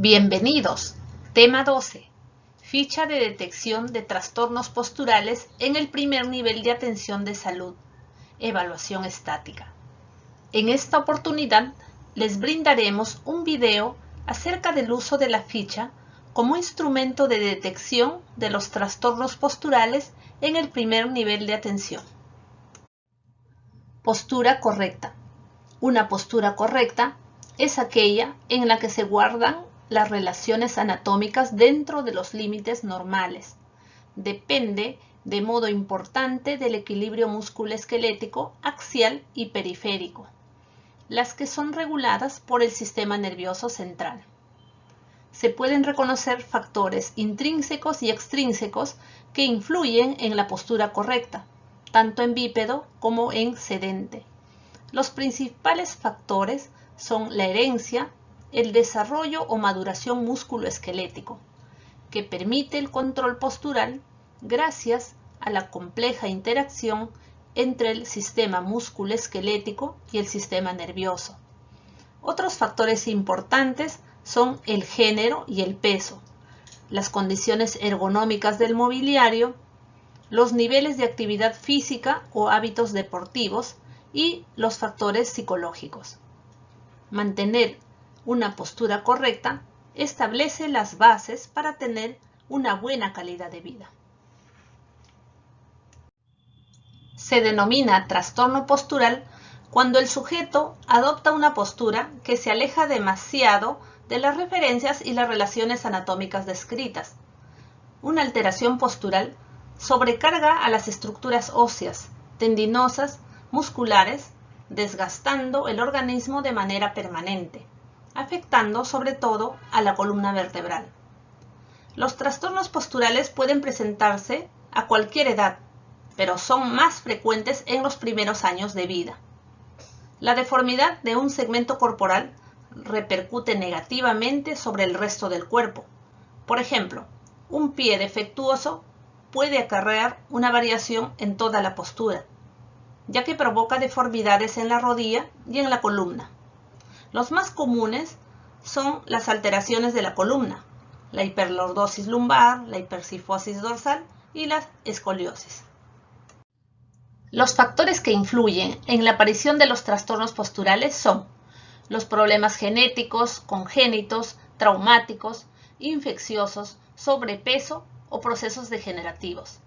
Bienvenidos. Tema 12. Ficha de detección de trastornos posturales en el primer nivel de atención de salud. Evaluación estática. En esta oportunidad les brindaremos un video acerca del uso de la ficha como instrumento de detección de los trastornos posturales en el primer nivel de atención. Postura correcta. Una postura correcta es aquella en la que se guardan las relaciones anatómicas dentro de los límites normales. Depende de modo importante del equilibrio musculoesquelético axial y periférico, las que son reguladas por el sistema nervioso central. Se pueden reconocer factores intrínsecos y extrínsecos que influyen en la postura correcta, tanto en bípedo como en sedente. Los principales factores son la herencia, el desarrollo o maduración musculoesquelético, que permite el control postural gracias a la compleja interacción entre el sistema musculoesquelético y el sistema nervioso. Otros factores importantes son el género y el peso, las condiciones ergonómicas del mobiliario, los niveles de actividad física o hábitos deportivos y los factores psicológicos. Mantener una postura correcta establece las bases para tener una buena calidad de vida. Se denomina trastorno postural cuando el sujeto adopta una postura que se aleja demasiado de las referencias y las relaciones anatómicas descritas. Una alteración postural sobrecarga a las estructuras óseas, tendinosas, musculares, desgastando el organismo de manera permanente, afectando sobre todo a la columna vertebral. Los trastornos posturales pueden presentarse a cualquier edad, pero son más frecuentes en los primeros años de vida. La deformidad de un segmento corporal repercute negativamente sobre el resto del cuerpo. Por ejemplo, un pie defectuoso puede acarrear una variación en toda la postura, ya que provoca deformidades en la rodilla y en la columna. Los más comunes son las alteraciones de la columna, la hiperlordosis lumbar, la hipercifosis dorsal y la escoliosis. Los factores que influyen en la aparición de los trastornos posturales son los problemas genéticos, congénitos, traumáticos, infecciosos, sobrepeso o procesos degenerativos,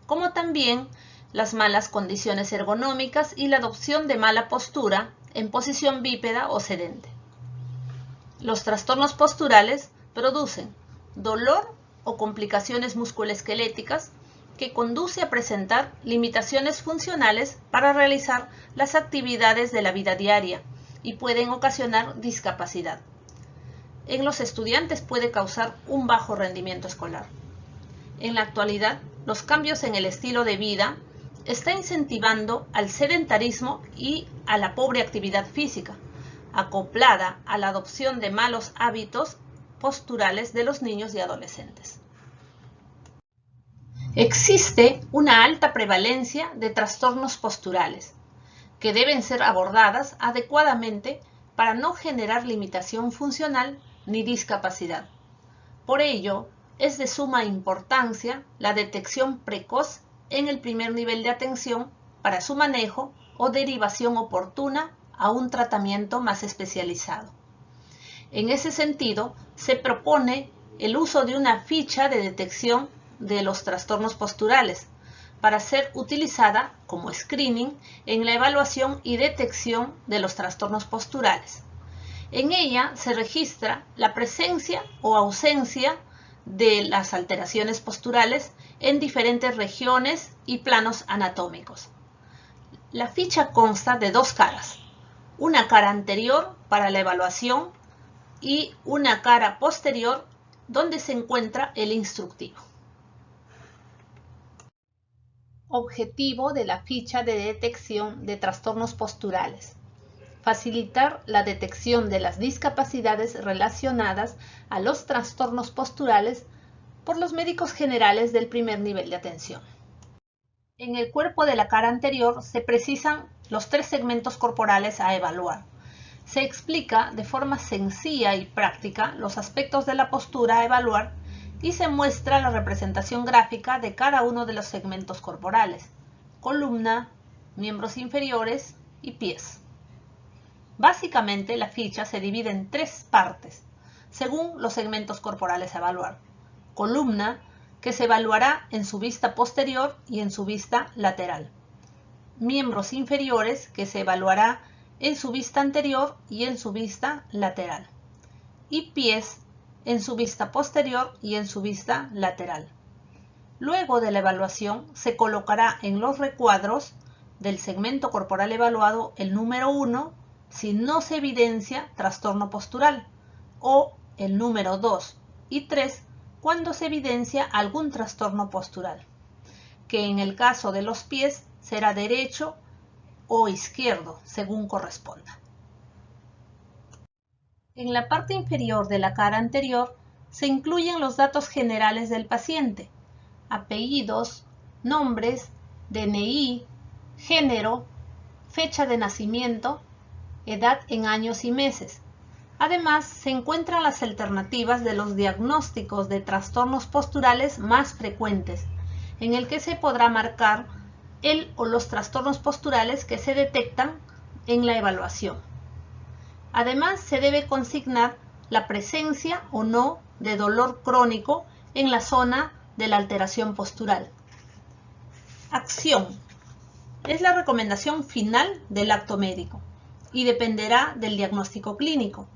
como también las malas condiciones ergonómicas y la adopción de mala postura en posición bípeda o sedente. Los trastornos posturales producen dolor o complicaciones musculoesqueléticas que conduce a presentar limitaciones funcionales para realizar las actividades de la vida diaria y pueden ocasionar discapacidad. En los estudiantes puede causar un bajo rendimiento escolar. En la actualidad, los cambios en el estilo de vida está incentivando al sedentarismo y a la pobre actividad física, acoplada a la adopción de malos hábitos posturales de los niños y adolescentes. Existe una alta prevalencia de trastornos posturales, que deben ser abordadas adecuadamente para no generar limitación funcional ni discapacidad. Por ello, es de suma importancia la detección precoz en el primer nivel de atención para su manejo o derivación oportuna a un tratamiento más especializado. En ese sentido, se propone el uso de una ficha de detección de los trastornos posturales para ser utilizada como screening en la evaluación y detección de los trastornos posturales. En ella se registra la presencia o ausencia de las alteraciones posturales en diferentes regiones y planos anatómicos. La ficha consta de dos caras, una cara anterior para la evaluación y una cara posterior donde se encuentra el instructivo. Objetivo de la ficha de detección de trastornos posturales: facilitar la detección de las discapacidades relacionadas a los trastornos posturales por los médicos generales del primer nivel de atención. En el cuerpo de la cara anterior se precisan los 3 segmentos corporales a evaluar. Se explica de forma sencilla y práctica los aspectos de la postura a evaluar y se muestra la representación gráfica de cada uno de los segmentos corporales: columna, miembros inferiores y pies. Básicamente, la ficha se divide en tres partes, según los segmentos corporales a evaluar. Columna, que se evaluará en su vista posterior y en su vista lateral. Miembros inferiores, que se evaluará en su vista anterior y en su vista lateral. Y pies, en su vista posterior y en su vista lateral. Luego de la evaluación, se colocará en los recuadros del segmento corporal evaluado el número 1 si no se evidencia trastorno postural, o el número 2 y 3 cuando se evidencia algún trastorno postural, que en el caso de los pies será derecho o izquierdo, según corresponda. En la parte inferior de la cara anterior se incluyen los datos generales del paciente: apellidos, nombres, DNI, género, fecha de nacimiento, edad en años y meses. Además, se encuentran las alternativas de los diagnósticos de trastornos posturales más frecuentes, en el que se podrá marcar el o los trastornos posturales que se detectan en la evaluación. Además, se debe consignar la presencia o no de dolor crónico en la zona de la alteración postural. Acción. Es la recomendación final del acto médico y dependerá del diagnóstico clínico.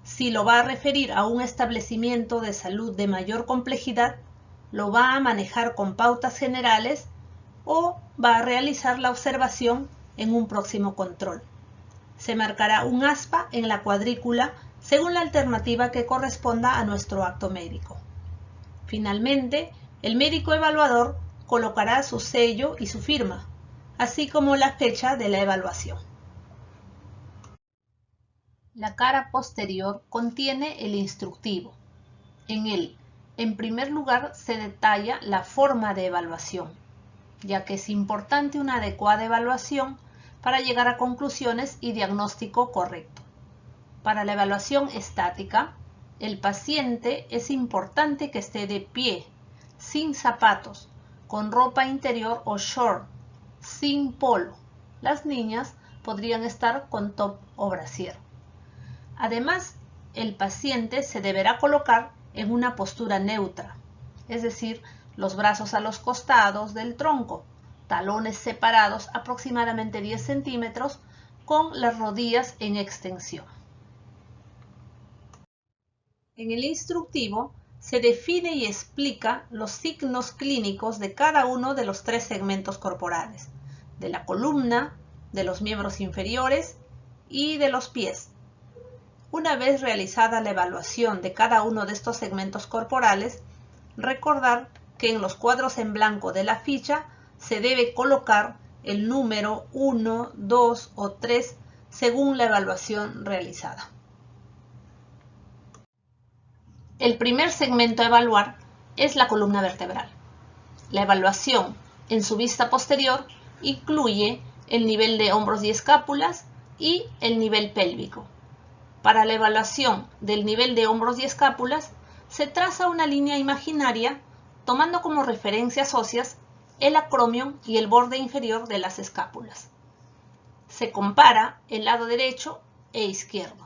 Si lo va a referir a un establecimiento de salud de mayor complejidad, lo va a manejar con pautas generales o va a realizar la observación en un próximo control. Se marcará un aspa en la cuadrícula según la alternativa que corresponda a nuestro acto médico. Finalmente, el médico evaluador colocará su sello y su firma, así como la fecha de la evaluación. La cara posterior contiene el instructivo. En él, en primer lugar, se detalla la forma de evaluación, ya que es importante una adecuada evaluación para llegar a conclusiones y diagnóstico correcto. Para la evaluación estática, el paciente es importante que esté de pie, sin zapatos, con ropa interior o short, sin polo. Las niñas podrían estar con top o brasier. Además, el paciente se deberá colocar en una postura neutra, es decir, los brazos a los costados del tronco, talones separados aproximadamente 10 centímetros, con las rodillas en extensión. En el instructivo se define y explica los signos clínicos de cada uno de los tres segmentos corporales, de la columna, de los miembros inferiores y de los pies. Una vez realizada la evaluación de cada uno de estos segmentos corporales, recordar que en los cuadros en blanco de la ficha se debe colocar el número 1, 2 o 3 según la evaluación realizada. El primer segmento a evaluar es la columna vertebral. La evaluación en su vista posterior incluye el nivel de hombros y escápulas y el nivel pélvico. Para la evaluación del nivel de hombros y escápulas, se traza una línea imaginaria tomando como referencias óseas el acromion y el borde inferior de las escápulas. Se compara el lado derecho e izquierdo.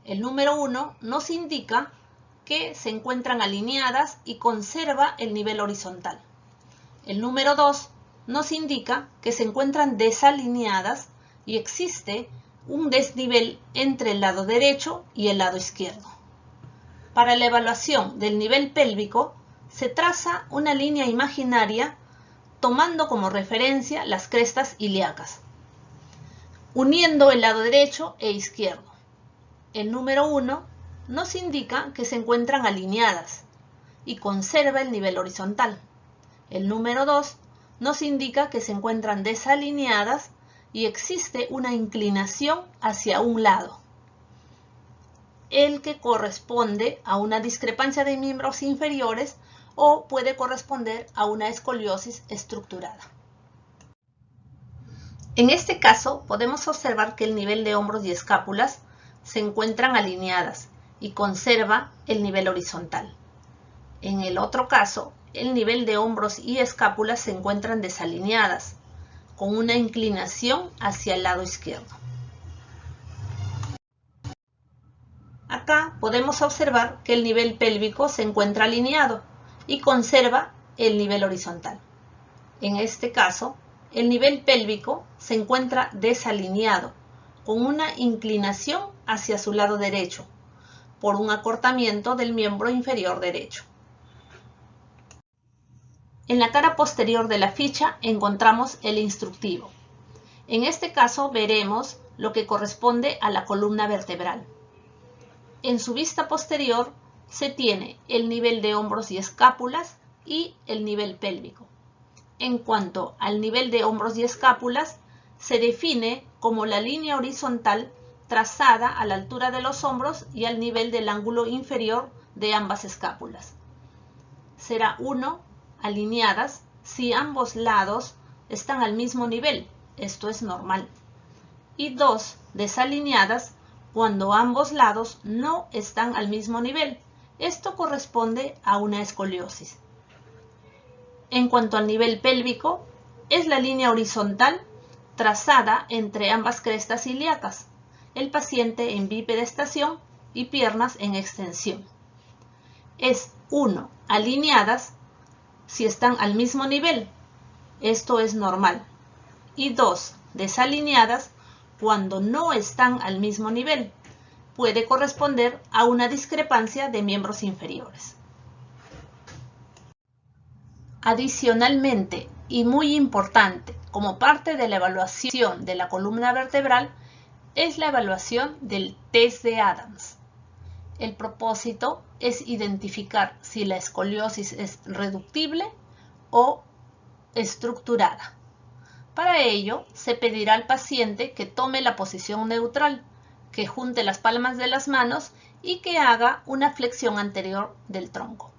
El número 1 nos indica que se encuentran alineadas y conserva el nivel horizontal. El número 2 nos indica que se encuentran desalineadas y existe un desnivel entre el lado derecho y el lado izquierdo. Para la evaluación del nivel pélvico, se traza una línea imaginaria tomando como referencia las crestas ilíacas, uniendo el lado derecho e izquierdo. El número 1 nos indica que se encuentran alineadas y conserva el nivel horizontal. El número 2 nos indica que se encuentran desalineadas y existe una inclinación hacia un lado, el que corresponde a una discrepancia de miembros inferiores o puede corresponder a una escoliosis estructurada. En este caso, podemos observar que el nivel de hombros y escápulas se encuentran alineadas y conserva el nivel horizontal. En el otro caso, el nivel de hombros y escápulas se encuentran desalineadas, con una inclinación hacia el lado izquierdo. Acá podemos observar que el nivel pélvico se encuentra alineado y conserva el nivel horizontal. En este caso, el nivel pélvico se encuentra desalineado, con una inclinación hacia su lado derecho, por un acortamiento del miembro inferior derecho. En la cara posterior de la ficha encontramos el instructivo. En este caso veremos lo que corresponde a la columna vertebral. En su vista posterior se tiene el nivel de hombros y escápulas y el nivel pélvico. En cuanto al nivel de hombros y escápulas, se define como la línea horizontal trazada a la altura de los hombros y al nivel del ángulo inferior de ambas escápulas. Será 1, alineadas si ambos lados están al mismo nivel, esto es normal. Y 2, desalineadas cuando ambos lados no están al mismo nivel, esto corresponde a una escoliosis. En cuanto al nivel pélvico, es la línea horizontal trazada entre ambas crestas ilíacas, el paciente en bipedestación y piernas en extensión. Es 1, alineadas si están al mismo nivel, esto es normal. Y 2, desalineadas cuando no están al mismo nivel, puede corresponder a una discrepancia de miembros inferiores. Adicionalmente, y muy importante, como parte de la evaluación de la columna vertebral, es la evaluación del test de Adams. El propósito es identificar si la escoliosis es reductible o estructurada. Para ello, se pedirá al paciente que tome la posición neutral, que junte las palmas de las manos y que haga una flexión anterior del tronco.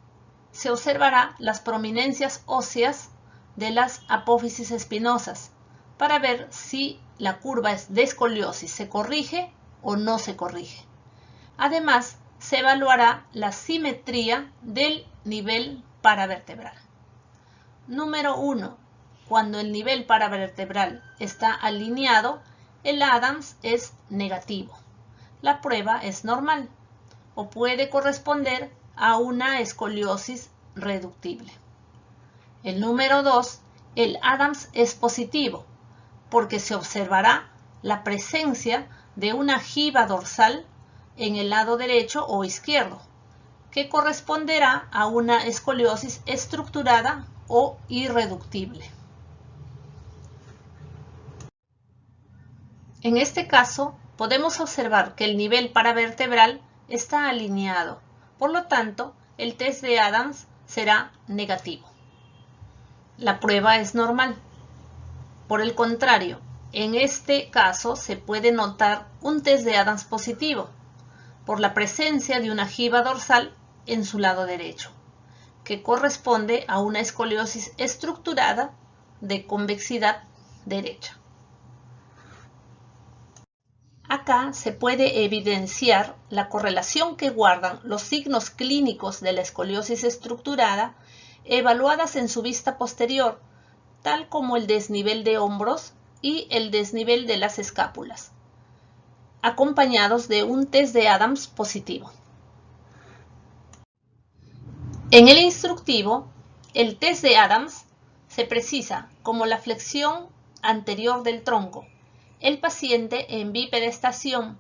Se observará las prominencias óseas de las apófisis espinosas para ver si la curva de escoliosis se corrige o no se corrige. Además, se evaluará la simetría del nivel paravertebral. Número 1. Cuando el nivel paravertebral está alineado, el Adams es negativo. La prueba es normal o puede corresponder a una escoliosis reductible. El número 2, el Adams es positivo porque se observará la presencia de una jiba dorsal en el lado derecho o izquierdo, que corresponderá a una escoliosis estructurada o irreductible. En este caso, podemos observar que el nivel paravertebral está alineado, por lo tanto, el test de Adams será negativo. La prueba es normal. Por el contrario, en este caso se puede notar un test de Adams positivo, por la presencia de una jiba dorsal en su lado derecho, que corresponde a una escoliosis estructurada de convexidad derecha. Acá se puede evidenciar la correlación que guardan los signos clínicos de la escoliosis estructurada evaluadas en su vista posterior, tal como el desnivel de hombros y el desnivel de las escápulas, acompañados de un test de Adams positivo. En el instructivo, el test de Adams se precisa como la flexión anterior del tronco, el paciente en bipedestación,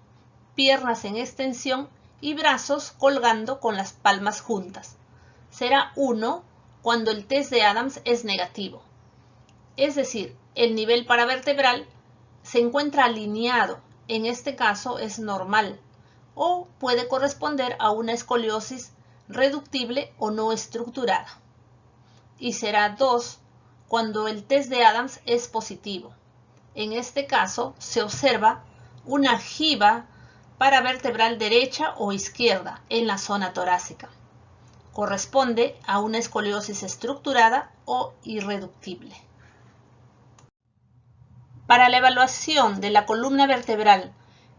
piernas en extensión y brazos colgando con las palmas juntas. Será 1 cuando el test de Adams es negativo. Es decir, el nivel paravertebral se encuentra alineado, en este caso es normal, o puede corresponder a una escoliosis reductible o no estructurada. Y será 2 cuando el test de Adams es positivo. En este caso se observa una jiba paravertebral derecha o izquierda en la zona torácica. Corresponde a una escoliosis estructurada o irreductible. Para la evaluación de la columna vertebral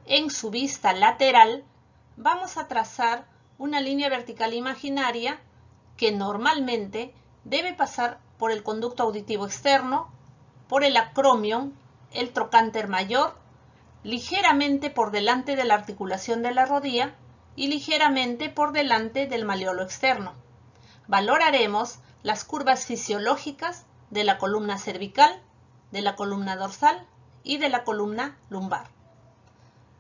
En su vista lateral vamos a trazar una línea vertical imaginaria que normalmente debe pasar por el conducto auditivo externo, por el acromion, el trocánter mayor, ligeramente por delante de la articulación de la rodilla y ligeramente por delante del maleolo externo. Valoraremos las curvas fisiológicas de la columna cervical, de la columna dorsal y de la columna lumbar.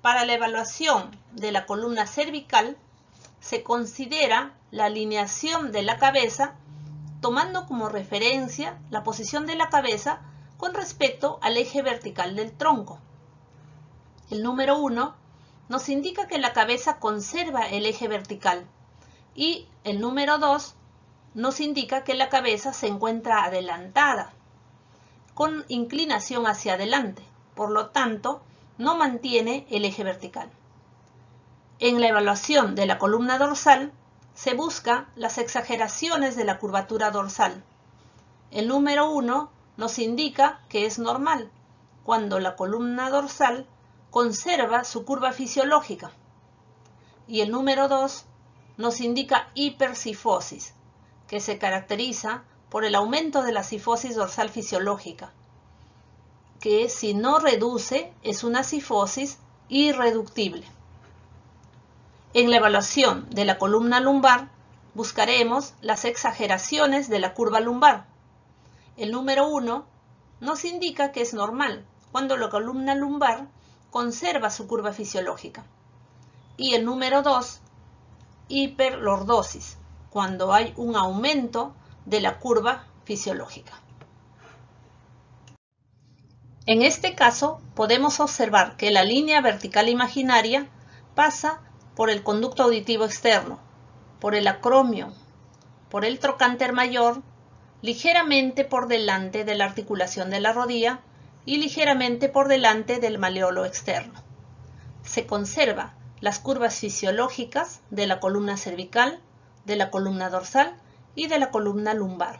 Para la evaluación de la columna cervical, se considera la alineación de la cabeza tomando como referencia la posición de la cabeza con respecto al eje vertical del tronco. El número 1 nos indica que la cabeza conserva el eje vertical y el número 2 nos indica que la cabeza se encuentra adelantada, con inclinación hacia adelante, por lo tanto, no mantiene el eje vertical. En la evaluación de la columna dorsal, se busca las exageraciones de la curvatura dorsal. El número 1 nos indica que es normal, cuando la columna dorsal conserva su curva fisiológica. Y el número 2 nos indica hipercifosis, que se caracteriza por el aumento de la cifosis dorsal fisiológica, que si no reduce es una cifosis irreductible. En la evaluación de la columna lumbar buscaremos las exageraciones de la curva lumbar. El número 1 nos indica que es normal cuando la columna lumbar conserva su curva fisiológica. Y el número 2, hiperlordosis, cuando hay un aumento de la curva fisiológica. En este caso podemos observar que la línea vertical imaginaria pasa por el conducto auditivo externo, por el acromio, por el trocánter mayor, ligeramente por delante de la articulación de la rodilla y ligeramente por delante del maleolo externo. Se conserva las curvas fisiológicas de la columna cervical, de la columna dorsal y de la columna lumbar.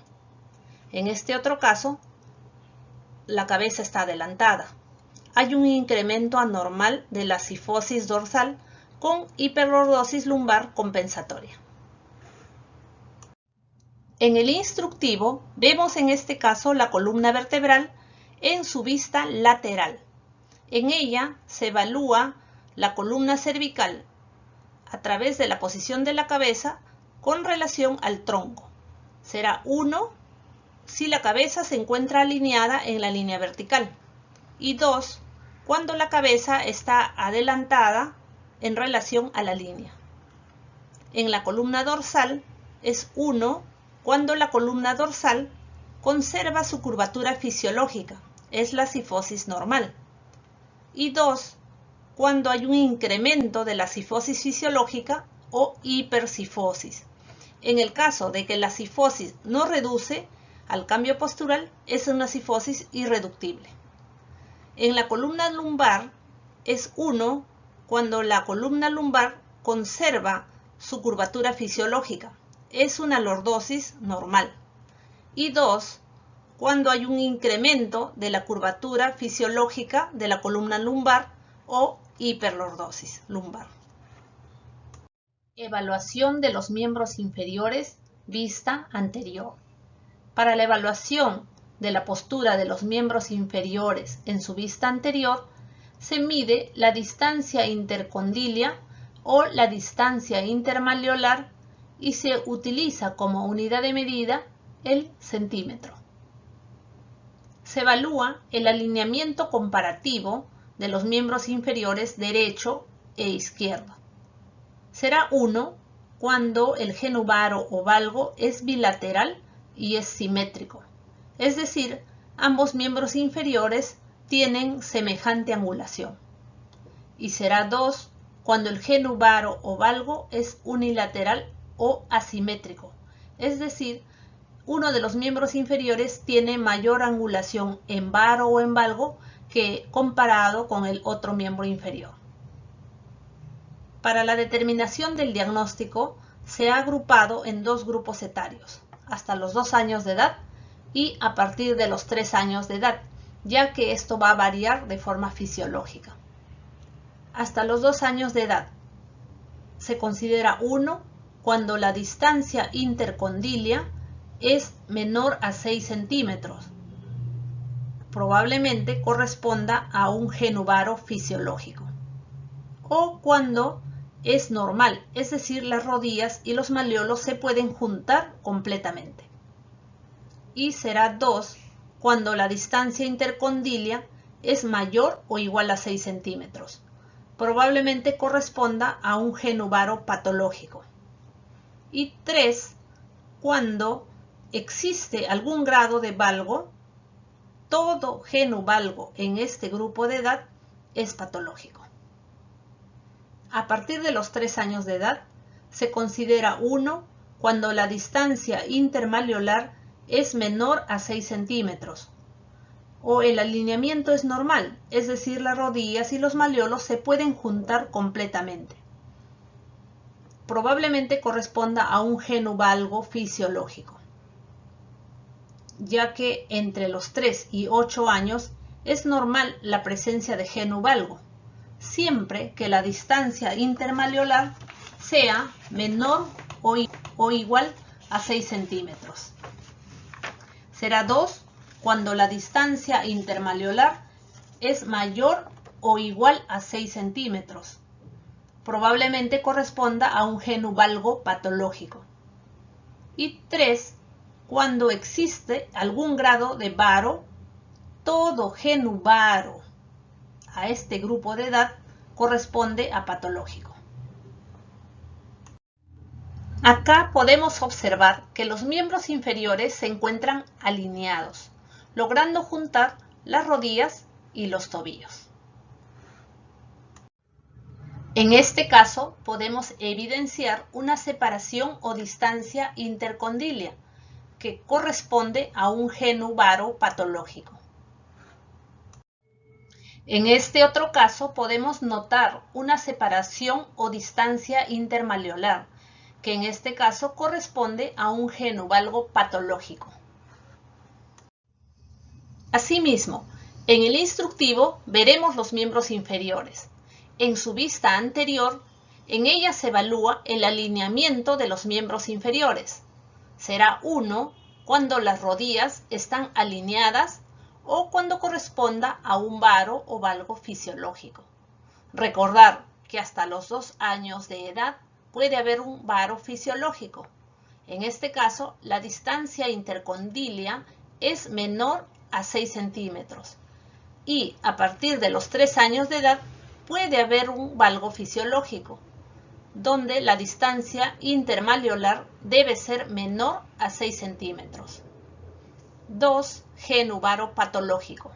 En este otro caso, la cabeza está adelantada. Hay un incremento anormal de la cifosis dorsal con hiperlordosis lumbar compensatoria. En el instructivo vemos en este caso la columna vertebral en su vista lateral. En ella se evalúa la columna cervical a través de la posición de la cabeza con relación al tronco. Será 1 si la cabeza se encuentra alineada en la línea vertical y 2 cuando la cabeza está adelantada en relación a la línea. En la columna dorsal es 1 cuando la columna dorsal conserva su curvatura fisiológica, es la cifosis normal, y 2 cuando hay un incremento de la cifosis fisiológica o hipercifosis. En el caso de que la cifosis no reduce al cambio postural, es una cifosis irreductible. En la columna lumbar es 1 cuando la columna lumbar conserva su curvatura fisiológica, es una lordosis normal. Y 2 cuando hay un incremento de la curvatura fisiológica de la columna lumbar o hiperlordosis lumbar. Evaluación de los miembros inferiores, vista anterior. Para la evaluación de la postura de los miembros inferiores en su vista anterior, se mide la distancia intercondilia o la distancia intermaleolar y se utiliza como unidad de medida el centímetro. Se evalúa el alineamiento comparativo de los miembros inferiores derecho e izquierdo. Será 1 cuando el genubaro o valgo es bilateral y es simétrico, es decir, ambos miembros inferiores tienen semejante angulación. Y será 2 cuando el genubaro o valgo es unilateral o asimétrico, es decir, uno de los miembros inferiores tiene mayor angulación en varo o en valgo que comparado con el otro miembro inferior. Para la determinación del diagnóstico se ha agrupado en 2 grupos etarios, hasta los 2 años de edad y a partir de los 3 años de edad, ya que esto va a variar de forma fisiológica. hasta los 2 años de edad. Se considera 1 cuando la distancia intercondilia es menor a 6 centímetros. Probablemente corresponda a un genuvaro fisiológico. O cuando es normal, es decir, las rodillas y los malleolos se pueden juntar completamente. Y será 2 cuando la distancia intercondilia es mayor o igual a 6 centímetros. Probablemente corresponda a un genuvaro patológico. Y 3 cuando existe algún grado de valgo. Todo genuvalgo en este grupo de edad es patológico. A partir de los 3 años de edad, se considera 1 cuando la distancia intermalleolar es menor a 6 centímetros. O el alineamiento es normal, es decir, las rodillas y los malleolos se pueden juntar completamente. Probablemente corresponda a un genuvalgo fisiológico, ya que entre los 3 y 8 años es normal la presencia de genuvalgo, siempre que la distancia intermalleolar sea menor o igual a 6 centímetros. Será 2 cuando la distancia intermalleolar es mayor o igual a 6 centímetros. Probablemente corresponda a un genuvalgo patológico. Y 3 cuando existe algún grado de varo. Todo genuvaro a este grupo de edad corresponde a patológico. Acá podemos observar que los miembros inferiores se encuentran alineados, logrando juntar las rodillas y los tobillos. En este caso podemos evidenciar una separación o distancia intercondilia que corresponde a un genuvaro patológico. En este otro caso podemos notar una separación o distancia intermalleolar, que en este caso corresponde a un genuvalgo patológico. Asimismo, en el instructivo veremos los miembros inferiores. En su vista anterior, en ella se evalúa el alineamiento de los miembros inferiores. Será 1 cuando las rodillas están alineadas o cuando corresponda a un varo o valgo fisiológico. Recordar que hasta los 2 años de edad puede haber un varo fisiológico. En este caso, la distancia intercondilia es menor a 6 centímetros. Y a partir de los 3 años de edad puede haber un valgo fisiológico, donde la distancia intermalleolar debe ser menor a 6 centímetros. 2. Genuvaro patológico.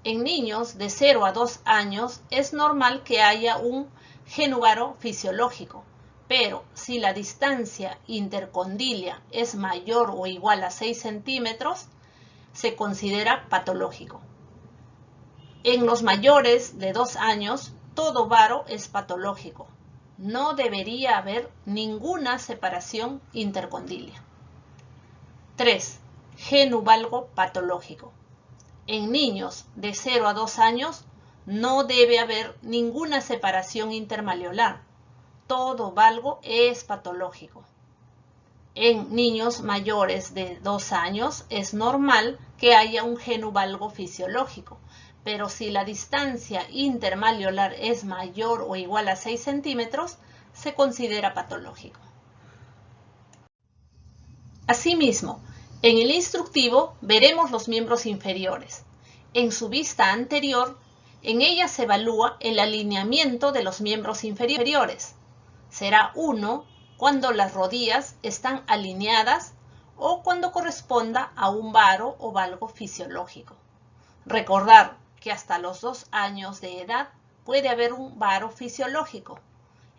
En niños de 0 a 2 años es normal que haya un genuvaro fisiológico, pero si la distancia intercondilia es mayor o igual a 6 centímetros, se considera patológico. En los mayores de 2 años, todo varo es patológico. No debería haber ninguna separación intercondilia. 3. Genuvalgo patológico. En niños de 0 a 2 años no debe haber ninguna separación intermalleolar. Todo valgo es patológico. En niños mayores de 2 años es normal que haya un genuvalgo fisiológico, pero si la distancia intermalleolar es mayor o igual a 6 centímetros, se considera patológico. Asimismo, en el instructivo veremos los miembros inferiores. En su vista anterior, en ella se evalúa el alineamiento de los miembros inferiores. Será 1 cuando las rodillas están alineadas o cuando corresponda a un varo o valgo fisiológico. Recordar que hasta los 2 años de edad puede haber un varo fisiológico.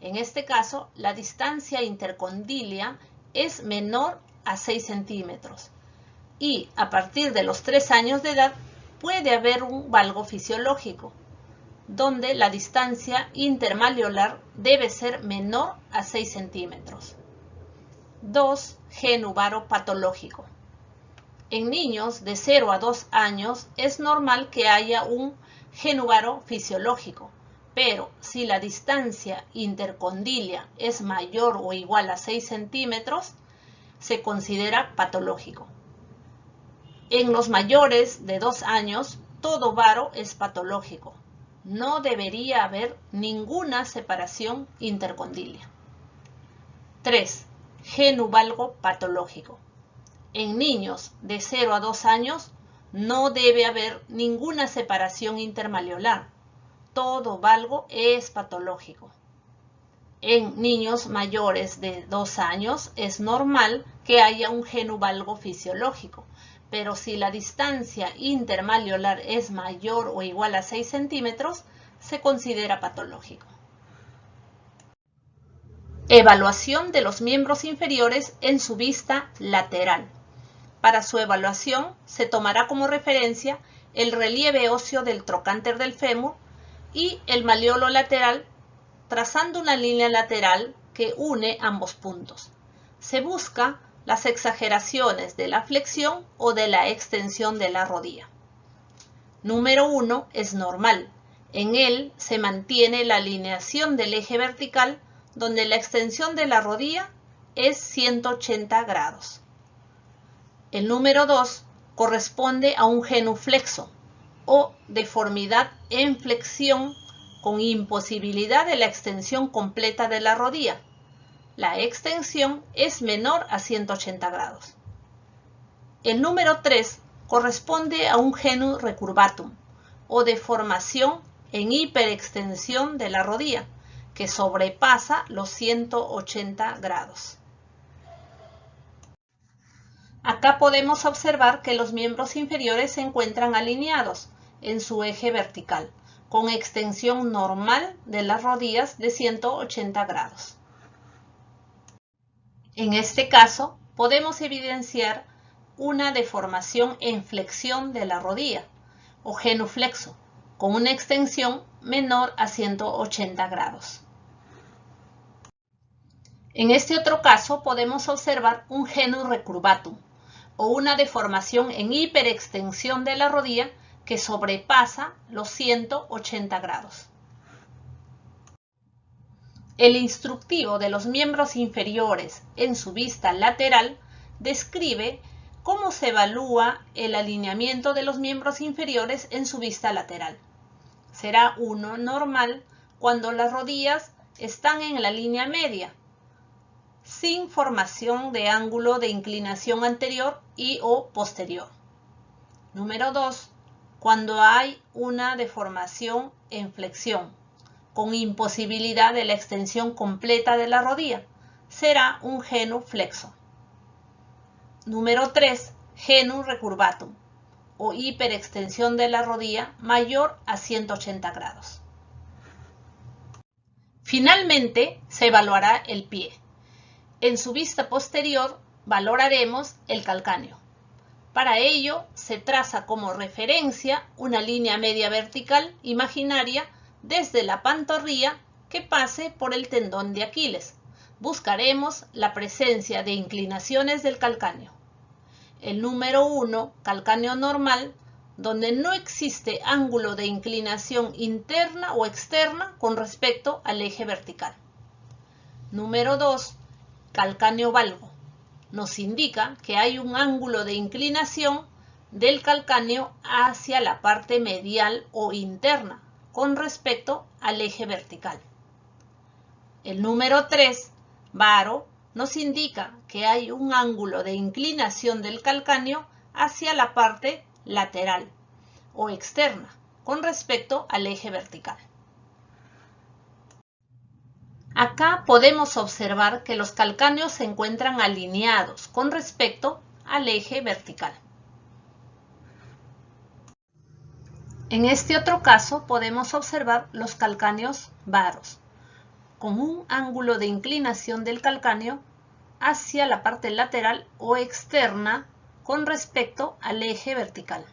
En este caso, la distancia intercondilia es menor a 6 centímetros. Y a partir de los 3 años de edad puede haber un valgo fisiológico, donde la distancia intermalleolar debe ser menor a 6 centímetros. 2. Genuvaro patológico. En niños de 0 a 2 años es normal que haya un genuvaro fisiológico, pero si la distancia intercondilia es mayor o igual a 6 centímetros, se considera patológico. En los mayores de 2 años, todo varo es patológico. No debería haber ninguna separación intercondilia. 3. Genu valgo patológico. En niños de 0 a 2 años no debe haber ninguna separación intermalleolar. Todo valgo es patológico. En niños mayores de 2 años es normal que haya un genu valgo fisiológico, pero si la distancia intermalleolar es mayor o igual a 6 centímetros, se considera patológico. Evaluación de los miembros inferiores en su vista lateral. Para su evaluación se tomará como referencia el relieve óseo del trocánter del fémur y el maleolo lateral, trazando una línea lateral que une ambos puntos. Se busca las exageraciones de la flexión o de la extensión de la rodilla. Número 1 es normal. En él se mantiene la alineación del eje vertical, donde la extensión de la rodilla es 180 grados. El número 2 corresponde a un genuflexo o deformidad en flexión con imposibilidad de la extensión completa de la rodilla. La extensión es menor a 180 grados. El número 3 corresponde a un genu recurvatum o deformación en hiperextensión de la rodilla que sobrepasa los 180 grados. Acá podemos observar que los miembros inferiores se encuentran alineados en su eje vertical, con extensión normal de las rodillas de 180 grados. En este caso, podemos evidenciar una deformación en flexión de la rodilla, o genuflexo, con una extensión menor a 180 grados. En este otro caso, podemos observar un genu recurvatum, o una deformación en hiperextensión de la rodilla que sobrepasa los 180 grados. El instructivo de los miembros inferiores en su vista lateral describe cómo se evalúa el alineamiento de los miembros inferiores en su vista lateral. Será uno normal cuando las rodillas están en la línea media, sin formación de ángulo de inclinación anterior y o posterior. Número 2. Cuando hay una deformación en flexión, con imposibilidad de la extensión completa de la rodilla, será un genu flexo. Número 3. Genu recurvatum, o hiperextensión de la rodilla mayor a 180 grados. Finalmente, se evaluará el pie. En su vista posterior valoraremos el calcáneo. Para ello se traza como referencia una línea media vertical imaginaria desde la pantorrilla que pase por el tendón de Aquiles. Buscaremos la presencia de inclinaciones del calcáneo. El número 1, calcáneo normal, donde no existe ángulo de inclinación interna o externa con respecto al eje vertical. Número 2, calcáneo valgo. Nos indica que hay un ángulo de inclinación del calcáneo hacia la parte medial o interna con respecto al eje vertical. El número 3, varo, nos indica que hay un ángulo de inclinación del calcáneo hacia la parte lateral o externa con respecto al eje vertical. Acá podemos observar que los calcáneos se encuentran alineados con respecto al eje vertical. En este otro caso podemos observar los calcáneos varos, con un ángulo de inclinación del calcáneo hacia la parte lateral o externa con respecto al eje vertical.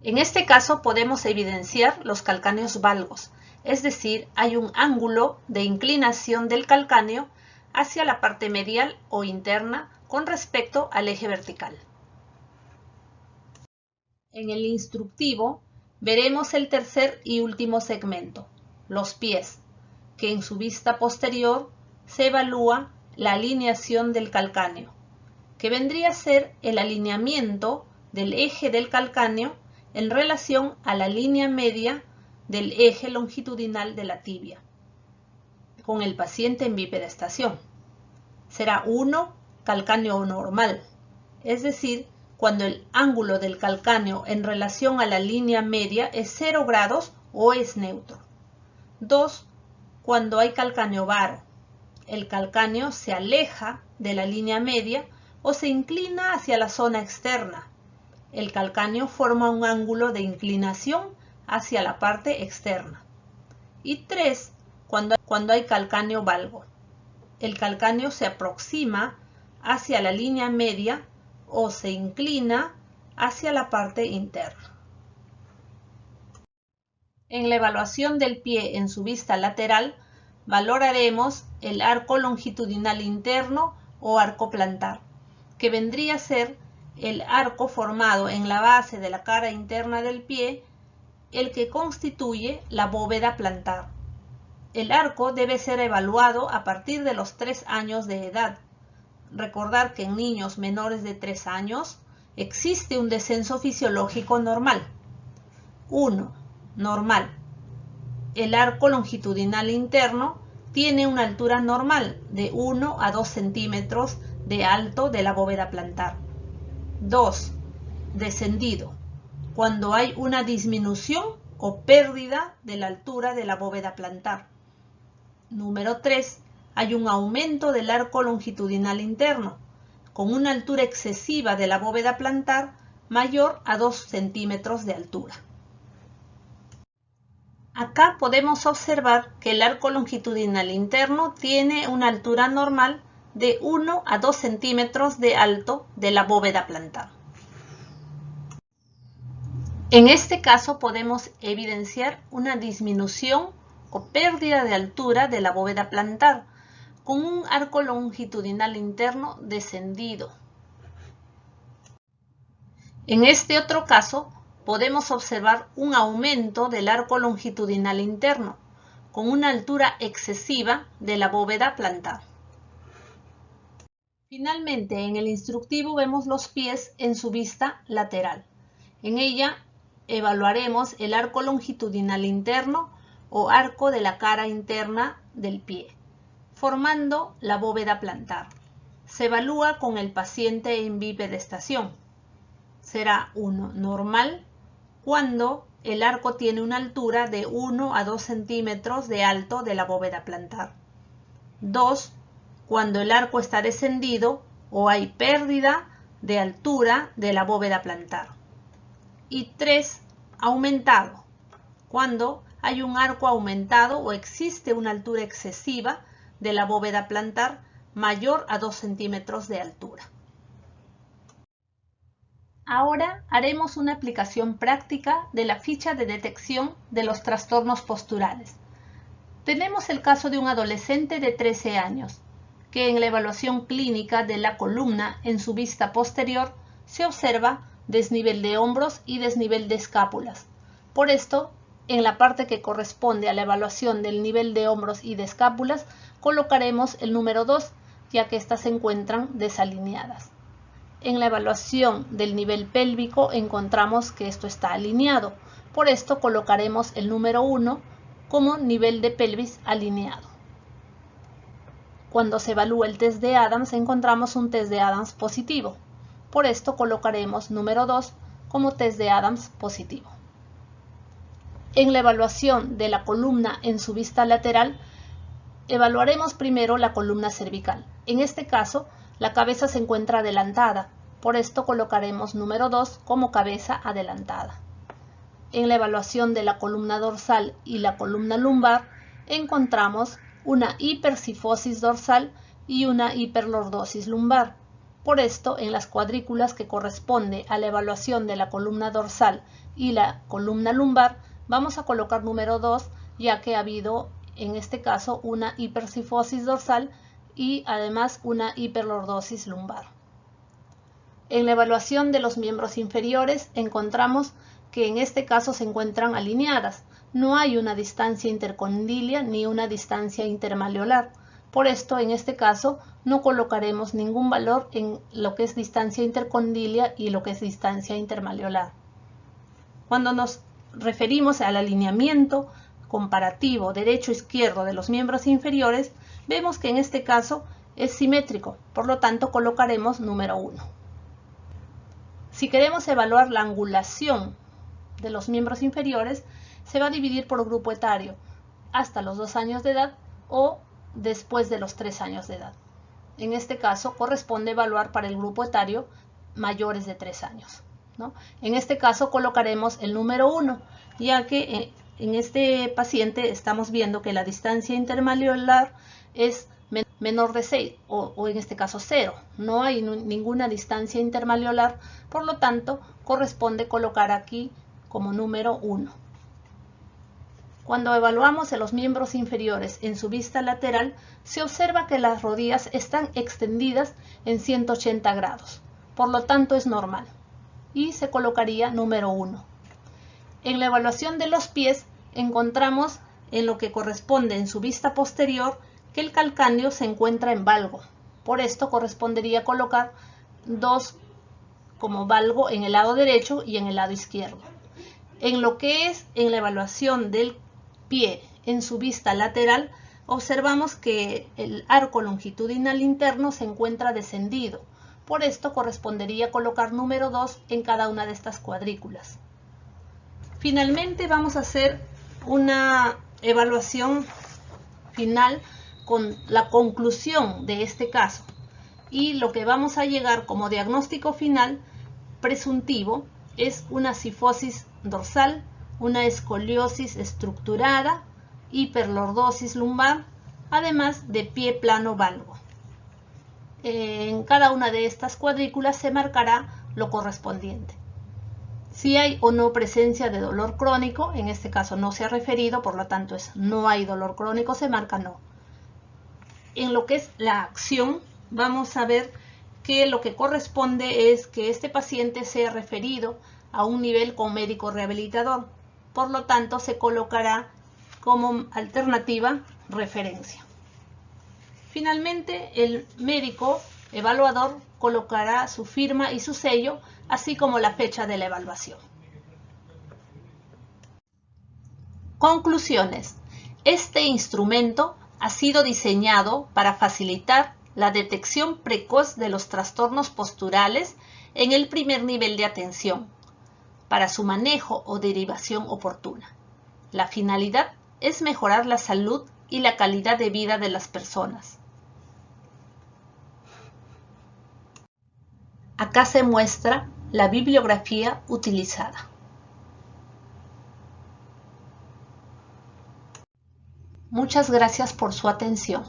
En este caso podemos evidenciar los calcáneos valgos, es decir, hay un ángulo de inclinación del calcáneo hacia la parte medial o interna con respecto al eje vertical. En el instructivo Veremos el tercer y último segmento, los pies, que en su vista posterior se evalúa la alineación del calcáneo, que vendría a ser el alineamiento del eje del calcáneo en relación a la línea media del eje longitudinal de la tibia, con el paciente en bipedestación. Será 1 calcáneo normal, es decir, cuando el ángulo del calcáneo en relación a la línea media es 0 grados o es neutro. 2. Cuando hay calcáneo varo, el calcáneo se aleja de la línea media o se inclina hacia la zona externa. El calcáneo forma un ángulo de inclinación hacia la parte externa. Y 3. Cuando hay calcáneo valgo, el calcáneo se aproxima hacia la línea media o se inclina hacia la parte interna. En la evaluación del pie en su vista lateral, valoraremos el arco longitudinal interno o arco plantar, que vendría a ser el arco formado en la base de la cara interna del pie, el que constituye la bóveda plantar. El arco debe ser evaluado a partir de los 3 años de edad. Recordar que en niños menores de 3 años existe un descenso fisiológico normal. 1. Normal. El arco longitudinal interno tiene una altura normal de 1 a 2 centímetros de alto de la bóveda plantar. 2. Descendido. Cuando hay una disminución o pérdida de la altura de la bóveda plantar. Número 3. Hay un aumento del arco longitudinal interno, con una altura excesiva de la bóveda plantar mayor a 2 centímetros de altura. Acá podemos observar que el arco longitudinal interno tiene una altura normal de 1 a 2 centímetros de alto de la bóveda plantar. En este caso podemos evidenciar una disminución o pérdida de altura de la bóveda plantar, con un arco longitudinal interno descendido. En este otro caso, podemos observar un aumento del arco longitudinal interno, con una altura excesiva de la bóveda plantar. Finalmente, en el instructivo vemos los pies en su vista lateral. En ella evaluaremos el arco longitudinal interno o arco de la cara interna del pie, formando la bóveda plantar. Se evalúa con el paciente en bipedestación. Será 1 normal cuando el arco tiene una altura de 1 a 2 centímetros de alto de la bóveda plantar. 2. Cuando el arco está descendido o hay pérdida de altura de la bóveda plantar. Y 3. Aumentado, cuando hay un arco aumentado o existe una altura excesiva de la bóveda plantar mayor a 2 centímetros de altura. Ahora haremos una aplicación práctica de la ficha de detección de los trastornos posturales. Tenemos el caso de un adolescente de 13 años, que en la evaluación clínica de la columna en su vista posterior se observa desnivel de hombros y desnivel de escápulas. Por esto, en la parte que corresponde a la evaluación del nivel de hombros y de escápulas, colocaremos el número 2, ya que éstas se encuentran desalineadas. En la evaluación del nivel pélvico encontramos que esto está alineado. Por esto colocaremos el número 1 como nivel de pelvis alineado. Cuando se evalúa el test de Adams encontramos un test de Adams positivo. Por esto colocaremos número 2 como test de Adams positivo. En la evaluación de la columna en su vista lateral, evaluaremos primero la columna cervical. En este caso, la cabeza se encuentra adelantada, por esto colocaremos número 2 como cabeza adelantada. En la evaluación de la columna dorsal y la columna lumbar, encontramos una hipercifosis dorsal y una hiperlordosis lumbar. Por esto, en las cuadrículas que corresponde a la evaluación de la columna dorsal y la columna lumbar, vamos a colocar número 2, ya que ha habido en este caso una hipercifosis dorsal y además una hiperlordosis lumbar. En la evaluación de los miembros inferiores encontramos que en este caso se encuentran alineadas. No hay una distancia intercondilia ni una distancia intermalleolar. Por esto, en este caso, no colocaremos ningún valor en lo que es distancia intercondilia y lo que es distancia intermalleolar. Cuando nos referimos al alineamiento comparativo derecho-izquierdo de los miembros inferiores, vemos que en este caso es simétrico, por lo tanto colocaremos número 1. Si queremos evaluar la angulación de los miembros inferiores, se va a dividir por grupo etario, hasta los 2 años de edad o después de los 3 años de edad. En este caso corresponde evaluar para el grupo etario mayores de 3 años, ¿no? En este caso colocaremos el número 1, ya que en este paciente estamos viendo que la distancia intermalleolar es menor de 6 o en este caso 0. No hay ninguna distancia intermalleolar, por lo tanto corresponde colocar aquí como número 1. Cuando evaluamos a los miembros inferiores en su vista lateral, se observa que las rodillas están extendidas en 180 grados, por lo tanto es normal, y se colocaría número 1. En la evaluación de los pies encontramos en lo que corresponde en su vista posterior que el calcáneo se encuentra en valgo. Por esto correspondería colocar 2 como valgo en el lado derecho y en el lado izquierdo. En lo que es en la evaluación del pie en su vista lateral, observamos que el arco longitudinal interno se encuentra descendido. Por esto correspondería colocar número 2 en cada una de estas cuadrículas. Finalmente vamos a hacer una evaluación final con la conclusión de este caso. Y lo que vamos a llegar como diagnóstico final presuntivo es una cifosis dorsal, una escoliosis estructurada, hiperlordosis lumbar, además de pie plano valgo. En cada una de estas cuadrículas se marcará lo correspondiente. Si hay o no presencia de dolor crónico, en este caso no se ha referido, por lo tanto es no hay dolor crónico, se marca no. En lo que es la acción, vamos a ver que lo que corresponde es que este paciente sea referido a un nivel con médico rehabilitador. Por lo tanto, se colocará como alternativa referencia. Finalmente, el médico evaluador colocará su firma y su sello, así como la fecha de la evaluación. Conclusiones. Este instrumento ha sido diseñado para facilitar la detección precoz de los trastornos posturales en el primer nivel de atención, para su manejo o derivación oportuna. La finalidad es mejorar la salud y la calidad de vida de las personas. Acá se muestra la bibliografía utilizada. Muchas gracias por su atención.